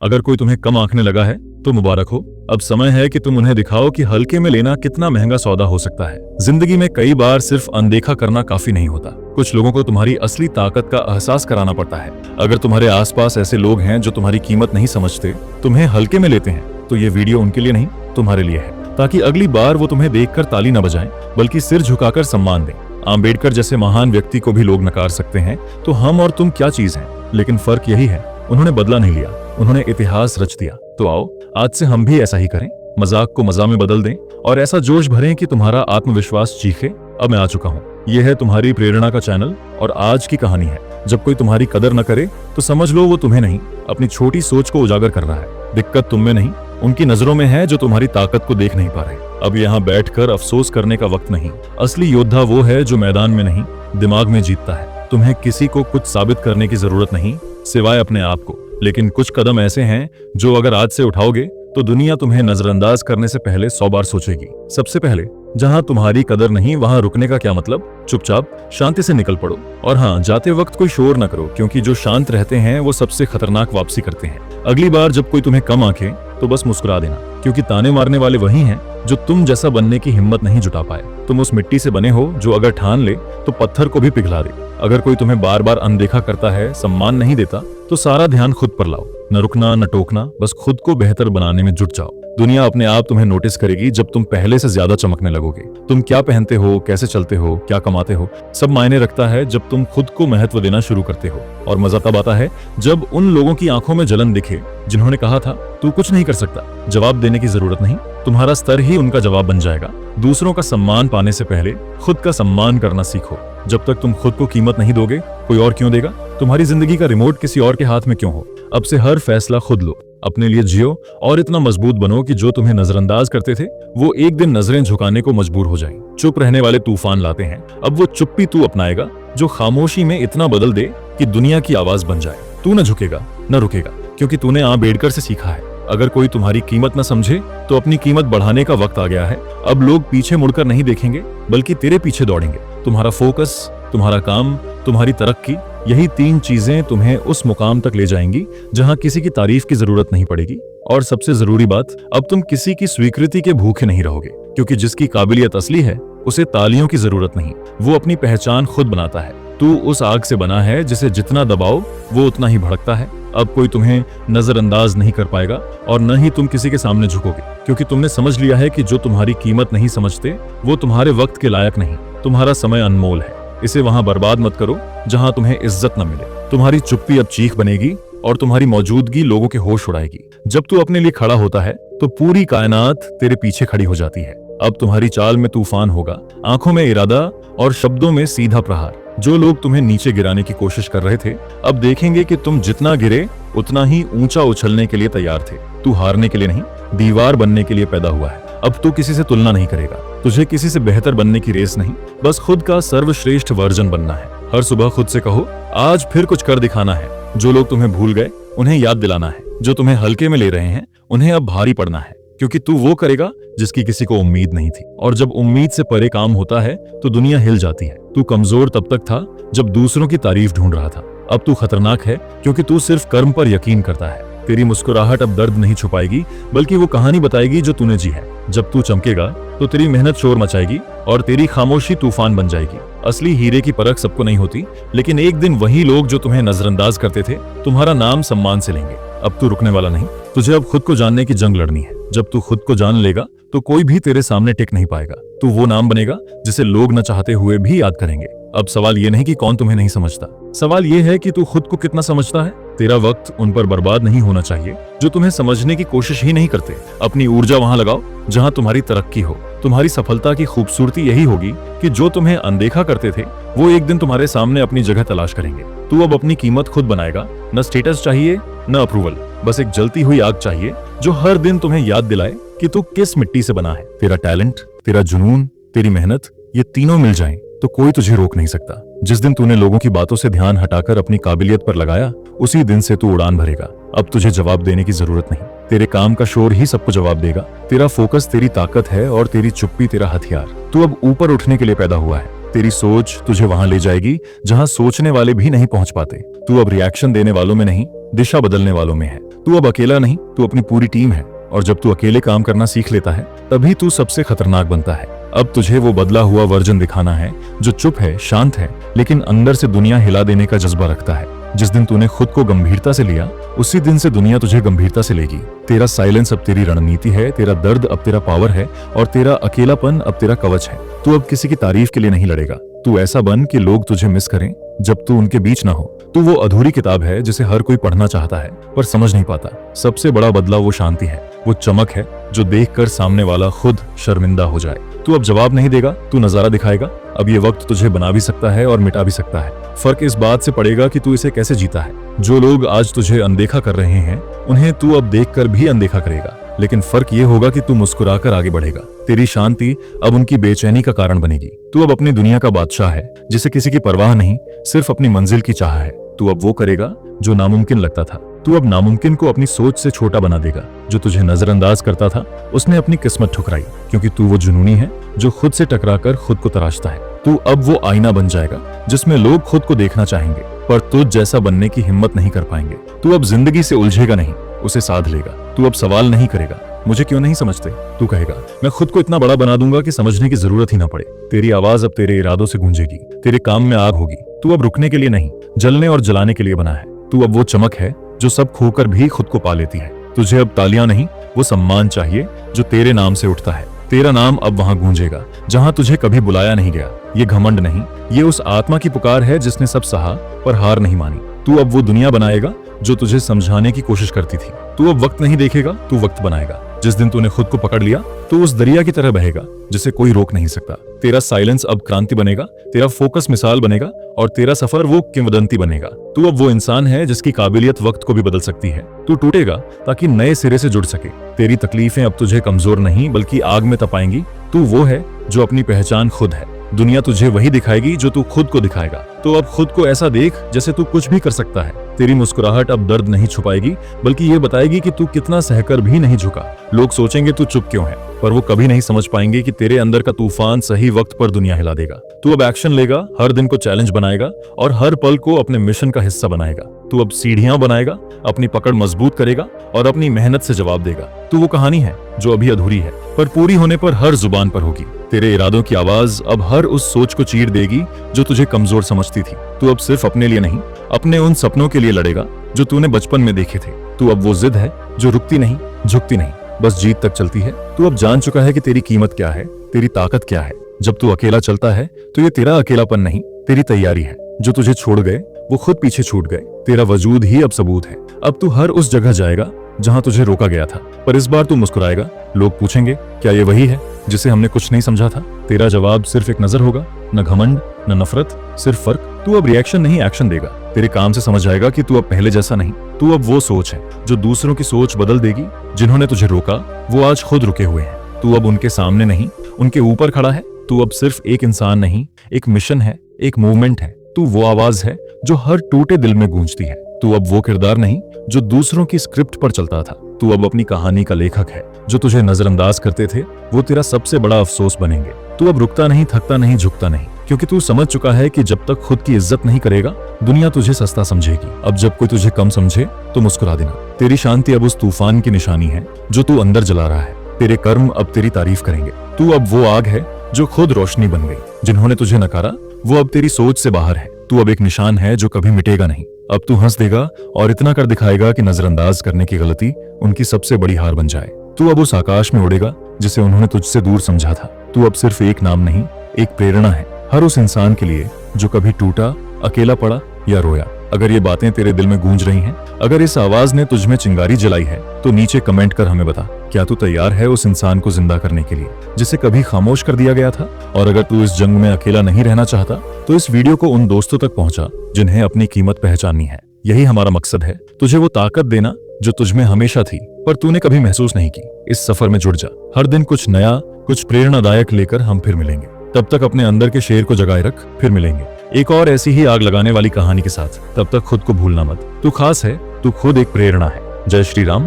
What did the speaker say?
अगर कोई तुम्हें कम आंकने लगा है तो मुबारक हो। अब समय है कि तुम उन्हें दिखाओ कि हल्के में लेना कितना महंगा सौदा हो सकता है। जिंदगी में कई बार सिर्फ अनदेखा करना काफी नहीं होता। कुछ लोगों को तुम्हारी असली ताकत का एहसास कराना पड़ता है। अगर तुम्हारे आसपास ऐसे लोग हैं जो तुम्हारी कीमत नहीं समझते, तुम्हें हल्के में लेते हैं, तो ये वीडियो उनके लिए नहीं, तुम्हारे लिए है, ताकि अगली बार वो तुम्हें देखकर ताली न बजाएं, बल्कि सिर झुकाकर सम्मान दें। आम्बेडकर जैसे महान व्यक्ति को भी लोग नकार सकते हैं, तो हम और तुम क्या चीज हैं? लेकिन फर्क यही है, उन्होंने बदला नहीं लिया, उन्होंने इतिहास रच दिया। तो आओ आज से हम भी ऐसा ही करें, मजाक को मजा में बदल दें और ऐसा जोश भरें कि तुम्हारा आत्मविश्वास चीखे। अब मैं आ चुका हूँ, यह है तुम्हारी प्रेरणा का चैनल और आज की कहानी है। जब कोई तुम्हारी कदर न करे तो समझ लो वो तुम्हें नहीं, अपनी छोटी सोच को उजागर कर रहा है। दिक्कत तुम में नहीं, उनकी नजरों में है जो तुम्हारी ताकत को देख नहीं पा रहे। अब यहाँ बैठकर अफसोस करने का वक्त नहीं। असली योद्धा वो है जो मैदान में नहीं, दिमाग में जीतता है। तुम्हें किसी को कुछ साबित करने की जरूरत नहीं, सिवाय अपने आप को। लेकिन कुछ कदम ऐसे हैं जो अगर आज से उठाओगे तो दुनिया तुम्हें नजरअंदाज करने से पहले 100 बार सोचेगी। सबसे पहले, जहां तुम्हारी कदर नहीं वहां रुकने का क्या मतलब? चुपचाप शांति से निकल पड़ो। और हाँ, जाते वक्त कोई शोर न करो, क्योंकि जो शांत रहते हैं वो सबसे खतरनाक वापसी करते हैं। अगली बार जब कोई तुम्हें कम आंके तो बस मुस्कुरा देना, क्योंकि ताने मारने वाले वही हैं जो तुम जैसा बनने की हिम्मत नहीं जुटा पाए। तुम उस मिट्टी से बने हो जो अगर ठान ले तो पत्थर को भी पिघला दे। अगर कोई तुम्हें बार बार अनदेखा करता है, सम्मान नहीं देता, तो सारा ध्यान खुद पर लाओ। न रुकना न टोकना, बस खुद को बेहतर बनाने में जुट जाओ। दुनिया अपने आप तुम्हें नोटिस करेगी जब तुम पहले से ज्यादा चमकने लगोगे। तुम क्या पहनते हो, कैसे चलते हो, क्या कमाते हो, सब मायने रखता है जब तुम खुद को महत्व देना शुरू करते हो। और मजा तब आता है जब उन लोगों की आंखों में जलन दिखे जिन्होंने कहा था तू कुछ नहीं कर सकता। जवाब देने की जरूरत नहीं, तुम्हारा स्तर ही उनका जवाब बन जाएगा। दूसरों का सम्मान पाने से पहले खुद का सम्मान करना सीखो। जब तक तुम खुद को कीमत नहीं दोगे, कोई और क्यों देगा? तुम्हारी जिंदगी का रिमोट किसी और के हाथ में क्यों हो? अब से हर फैसला खुद लो, अपने लिए जियो और इतना मजबूत बनो कि जो तुम्हें नजरअंदाज करते थे वो एक दिन नजरें झुकाने को मजबूर हो जाएं। चुप रहने वाले तूफान लाते हैं, अब वो चुप्पी तू अपनाएगा जो खामोशी में इतना बदल दे कि दुनिया की आवाज बन जाए। तू न झुकेगा न रुकेगा, क्योंकि तूने आम्बेडकर से सीखा है, अगर कोई तुम्हारी कीमत न समझे तो अपनी कीमत बढ़ाने का वक्त आ गया है। अब लोग पीछे मुड़कर नहीं देखेंगे, बल्कि तेरे पीछे दौड़ेंगे। तुम्हारा फोकस, तुम्हारा काम, तुम्हारी तरक्की, यही 3 चीजें तुम्हें उस मुकाम तक ले जाएंगी जहां किसी की तारीफ की जरूरत नहीं पड़ेगी। और सबसे जरूरी बात, अब तुम किसी की स्वीकृति के भूखे नहीं रहोगे, क्योंकि जिसकी काबिलियत असली है उसे तालियों की जरूरत नहीं, वो अपनी पहचान खुद बनाता है। तू उस आग से बना है जिसे जितना दबाओ वो उतना ही भड़कता है। अब कोई तुम्हें नजरअंदाज नहीं कर पाएगा और न ही तुम किसी के सामने झुकोगे, क्योंकि तुमने समझ लिया है कि जो तुम्हारी कीमत नहीं समझते वो तुम्हारे वक्त के लायक नहीं। तुम्हारा समय अनमोल है, इसे वहां बर्बाद मत करो जहां तुम्हें इज्जत न मिले। तुम्हारी चुप्पी अब चीख बनेगी और तुम्हारी मौजूदगी लोगों के होश उड़ाएगी। जब तू अपने लिए खड़ा होता है तो पूरी कायनात तेरे पीछे खड़ी हो जाती है। अब तुम्हारी चाल में तूफान होगा, आंखों में इरादा और शब्दों में सीधा प्रहार। जो लोग तुम्हें नीचे गिराने की कोशिश कर रहे थे, अब देखेंगे कि तुम जितना गिरे उतना ही ऊंचा उछलने के लिए तैयार थे। तू हारने के लिए नहीं, दीवार बनने के लिए पैदा हुआ है। अब तू किसी से तुलना नहीं करेगा, तुझे किसी से बेहतर बनने की रेस नहीं, बस खुद का सर्वश्रेष्ठ वर्जन बनना है। हर सुबह खुद से कहो, आज फिर कुछ कर दिखाना है। जो लोग तुम्हें भूल गए उन्हें याद दिलाना है, जो तुम्हें हल्के में ले रहे हैं उन्हें अब भारी पड़ना है, क्योंकि तू वो करेगा जिसकी किसी को उम्मीद नहीं थी। और जब उम्मीद से परे काम होता है तो दुनिया हिल जाती है। तू कमजोर तब तक था जब दूसरों की तारीफ ढूंढ रहा था, अब तू खतरनाक है क्योंकि तू सिर्फ कर्म पर यकीन करता है। तेरी मुस्कुराहट अब दर्द नहीं छुपाएगी, बल्कि वो कहानी बताएगी जो तूने जी है। जब तू चमकेगा तो तेरी मेहनत शोर मचाएगी और तेरी खामोशी तूफान बन जाएगी। असली हीरे की परख सबको नहीं होती, लेकिन एक दिन वही लोग जो तुम्हें नजरअंदाज करते थे तुम्हारा नाम सम्मान से लेंगे। अब तू रुकने वाला नहीं, तुझे अब खुद को जानने की जंग लड़नी है। जब तू खुद को जान लेगा तो कोई भी तेरे सामने टिक नहीं पाएगा। तू वो नाम बनेगा जिसे लोग न चाहते हुए भी याद करेंगे। अब सवाल ये नहीं कि कौन तुम्हें नहीं समझता, सवाल ये है कि तू खुद को कितना समझता है। तेरा वक्त उन पर बर्बाद नहीं होना चाहिए जो तुम्हें समझने की कोशिश ही नहीं करते। अपनी ऊर्जा वहां लगाओ जहां तुम्हारी तरक्की हो। तुम्हारी सफलता की खूबसूरती यही होगी कि जो तुम्हें अनदेखा करते थे वो एक दिन तुम्हारे सामने अपनी जगह तलाश करेंगे। तू अब अपनी कीमत खुद बनाएगा। न स्टेटस चाहिए न अप्रूवल, बस एक जलती हुई आग चाहिए जो हर दिन तुम्हें याद दिलाए कि तू किस मिट्टी से बना है। तेरा टैलेंट, तेरा जुनून, तेरी मेहनत, ये तीनों मिल जाएं तो कोई तुझे रोक नहीं सकता। जिस दिन तूने लोगों की बातों से ध्यान हटाकर अपनी काबिलियत पर लगाया, उसी दिन से तू उड़ान भरेगा। अब तुझे जवाब देने की जरूरत नहीं, तेरे काम का शोर ही सबको जवाब देगा। तेरा फोकस तेरी ताकत है और तेरी चुप्पी तेरा हथियार। तू अब ऊपर उठने के लिए पैदा हुआ है। तेरी सोच तुझे वहां ले जाएगी जहां सोचने वाले भी नहीं पहुंच पाते। तू अब रिएक्शन देने वालों में नहीं, दिशा बदलने वालों में है। तू अब अकेला नहीं, तू अपनी पूरी टीम है। और जब तू अकेले काम करना सीख लेता है तभी तू सबसे खतरनाक बनता है। अब तुझे वो बदला हुआ वर्जन दिखाना है जो चुप है, शांत है, लेकिन अंदर से दुनिया हिला देने का जज्बा रखता है। जिस दिन तूने खुद को गंभीरता से लिया उसी दिन से दुनिया तुझे गंभीरता से लेगी। तेरा साइलेंस अब तेरी रणनीति है, तेरा दर्द अब तेरा पावर है और तेरा अकेलापन अब तेरा कवच है। तू अब किसी की तारीफ के लिए नहीं लड़ेगा। तू ऐसा बन कि लोग तुझे मिस करें जब तू उनके बीच ना हो। तू वो अधूरी किताब है जिसे हर कोई पढ़ना चाहता है पर समझ नहीं पाता। सबसे बड़ा बदला वो शांति है, वो चमक है जो देखकर सामने वाला खुद शर्मिंदा हो जाए। तू अब जवाब नहीं देगा, तू नजारा दिखाएगा। अब ये वक्त तुझे बना भी सकता है और मिटा भी सकता है। फर्क इस बात से पड़ेगा कि तू इसे कैसे जीता है। जो लोग आज तुझे अनदेखा कर रहे हैं उन्हें तू अब देखकर भी अनदेखा करेगा, लेकिन फर्क ये होगा कि तू मुस्कुराकर आगे बढ़ेगा। तेरी शांति अब उनकी बेचैनी का कारण बनेगी। तू अब अपनी दुनिया का बादशाह है जिसे किसी की परवाह नहीं, सिर्फ अपनी मंजिल की चाह है। तू अब वो करेगा जो नामुमकिन लगता था। तू अब नामुमकिन को अपनी सोच से छोटा बना देगा। जो तुझे नजरअंदाज करता था उसने अपनी किस्मत ठुकराई, क्योंकि तू वो जुनूनी है जो खुद से टकराकर खुद को तराशता है। तू अब वो आईना बन जाएगा जिसमें लोग खुद को देखना चाहेंगे पर तुझ जैसा बनने की हिम्मत नहीं कर पाएंगे। तू अब जिंदगी से उलझेगा नहीं, उसे साध लेगा। तू अब सवाल नहीं करेगा मुझे क्यों नहीं समझते, तू कहेगा मैं खुद को इतना बड़ा बना दूंगा कि समझने की जरूरत ही ना पड़े। तेरी आवाज अब तेरे इरादों से गूंजेगी, तेरे काम में आग होगी। तू अब रुकने के लिए नहीं, जलने और जलाने के लिए बना है। तू अब वो चमक है जो सब खोकर भी खुद को पा लेती है। तुझे अब तालियां नहीं, वो सम्मान चाहिए जो तेरे नाम से उठता है। तेरा नाम अब वहां गूंजेगा जहां तुझे कभी बुलाया नहीं गया। ये घमंड नहीं, ये उस आत्मा की पुकार है जिसने सब सहा पर हार नहीं मानी। तू अब वो दुनिया बनाएगा जो तुझे समझाने की कोशिश करती थी। तू अब वक्त नहीं देखेगा, तू वक्त बनाएगा। जिस दिन तूने खुद को पकड़ लिया तो उस दरिया की तरह बहेगा जिसे कोई रोक नहीं सकता। तेरा साइलेंस अब क्रांति बनेगा, तेरा फोकस मिसाल बनेगा और तेरा सफर वो किंवदंती बनेगा। तू अब वो इंसान है जिसकी काबिलियत वक्त को भी बदल सकती है। तू टूटेगा ताकि नए सिरे से जुड़ सके। तेरी तकलीफें अब तुझे कमजोर नहीं बल्कि आग में तपाएंगी। तू वो है जो अपनी पहचान खुद है। दुनिया तुझे वही दिखाएगी जो तू खुद को दिखाएगा। तो अब खुद को ऐसा देख जैसे तू कुछ भी कर सकता है। तेरी मुस्कुराहट अब दर्द नहीं छुपाएगी बल्कि ये बताएगी कि तू कितना सहकर भी नहीं झुका। लोग सोचेंगे तू चुप क्यों है, पर वो कभी नहीं समझ पाएंगे कि तेरे अंदर का तूफान सही वक्त पर दुनिया हिला देगा। तू अब एक्शन लेगा, हर दिन को चैलेंज बनाएगा और हर पल को अपने मिशन का हिस्सा बनाएगा। तू अब सीढ़ियां बनाएगा, अपनी पकड़ मजबूत करेगा और अपनी मेहनत से जवाब देगा। तू वो कहानी है जो अभी अधूरी है पर पूरी होने पर हर जुबान पर होगी। तेरे इरादों की आवाज अब हर उस सोच को चीर देगी जो तुझे कमजोर समझती थी। तू अब सिर्फ अपने लिए नहीं, अपने उन सपनों के लिए लड़ेगा जो तूने बचपन में देखे थे। तू अब वो जिद है जो रुकती नहीं, झुकती नहीं, बस जीत तक चलती है। तू अब जान चुका है कि तेरी कीमत क्या है, तेरी ताकत क्या है। जब तू अकेला चलता है तो ये तेरा अकेलापन नहीं, तेरी तैयारी है। जो तुझे छोड़ गए वो खुद पीछे छूट गए। तेरा वजूद ही अब सबूत है। अब तू हर उस जगह जाएगा जहां तुझे रोका गया था, पर इस बार तू मुस्कुराएगा। लोग पूछेंगे क्या ये वही है जिसे हमने कुछ नहीं समझा था। तेरा जवाब सिर्फ एक नजर होगा, न घमंड न नफरत, सिर्फ फर्क। तू अब रिएक्शन नहीं एक्शन देगा। तेरे काम से समझ जाएगा कि तू अब पहले जैसा नहीं। तू अब वो सोच है जो दूसरों की सोच बदल देगी। जिन्होंने तुझे रोका वो आज खुद रुके हुए हैं। तू अब उनके सामने नहीं, उनके ऊपर खड़ा है। तू अब सिर्फ एक इंसान नहीं, एक मिशन है, एक मूवमेंट है। तू वो आवाज है जो हर टूटे दिल में गूंजती है। तू अब वो किरदार नहीं जो दूसरों की स्क्रिप्ट पर चलता था। तू अब अपनी कहानी का लेखक है। जो तुझे नजरअंदाज करते थे वो तेरा सबसे बड़ा अफसोस बनेंगे। तू अब रुकता नहीं, थकता नहीं, झुकता नहीं, क्योंकि तू समझ चुका है कि जब तक खुद की इज्जत नहीं करेगा दुनिया तुझे सस्ता समझेगी। अब जब कोई तुझे कम समझे तो मुस्कुरा देना। तेरी शांति अब उस तूफान की निशानी है जो तू अंदर जला रहा है। तेरे कर्म अब तेरी तारीफ करेंगे। तू अब वो आग है जो खुद रोशनी बन गई। जिन्होंने तुझे नकारा वो अब तेरी सोच से बाहर है। तू अब एक निशान है जो कभी मिटेगा नहीं। अब तू हंस देगा और इतना कर दिखाएगा कि नजरअंदाज करने की गलती उनकी सबसे बड़ी हार बन जाए। तू अब उस आकाश में उड़ेगा जिसे उन्होंने तुझसे दूर समझा था। तू अब सिर्फ एक नाम नहीं, एक प्रेरणा है हर उस इंसान के लिए जो कभी टूटा, अकेला पड़ा या रोया। अगर ये बातें तेरे दिल में गूंज रही हैं, अगर इस आवाज ने तुझ में चिंगारी जलाई है, तो नीचे कमेंट कर हमें बता, क्या तू तैयार है उस इंसान को जिंदा करने के लिए जिसे कभी खामोश कर दिया गया था? और अगर तू इस जंग में अकेला नहीं रहना चाहता तो इस वीडियो को उन दोस्तों तक पहुंचा जिन्हें अपनी कीमत पहचाननी है। यही हमारा मकसद है, तुझे वो ताकत देना जो तुझ में हमेशा थी पर तूने कभी महसूस नहीं की। इस सफर में जुड़ जा। हर दिन कुछ नया, कुछ प्रेरणादायक लेकर हम फिर मिलेंगे। तब तक अपने अंदर के शेर को जगाए रख, फिर मिलेंगे एक और ऐसी ही आग लगाने वाली कहानी के साथ। तब तक खुद को भूलना मत। तू खास है, तू खुद एक प्रेरणा है। जय श्री राम।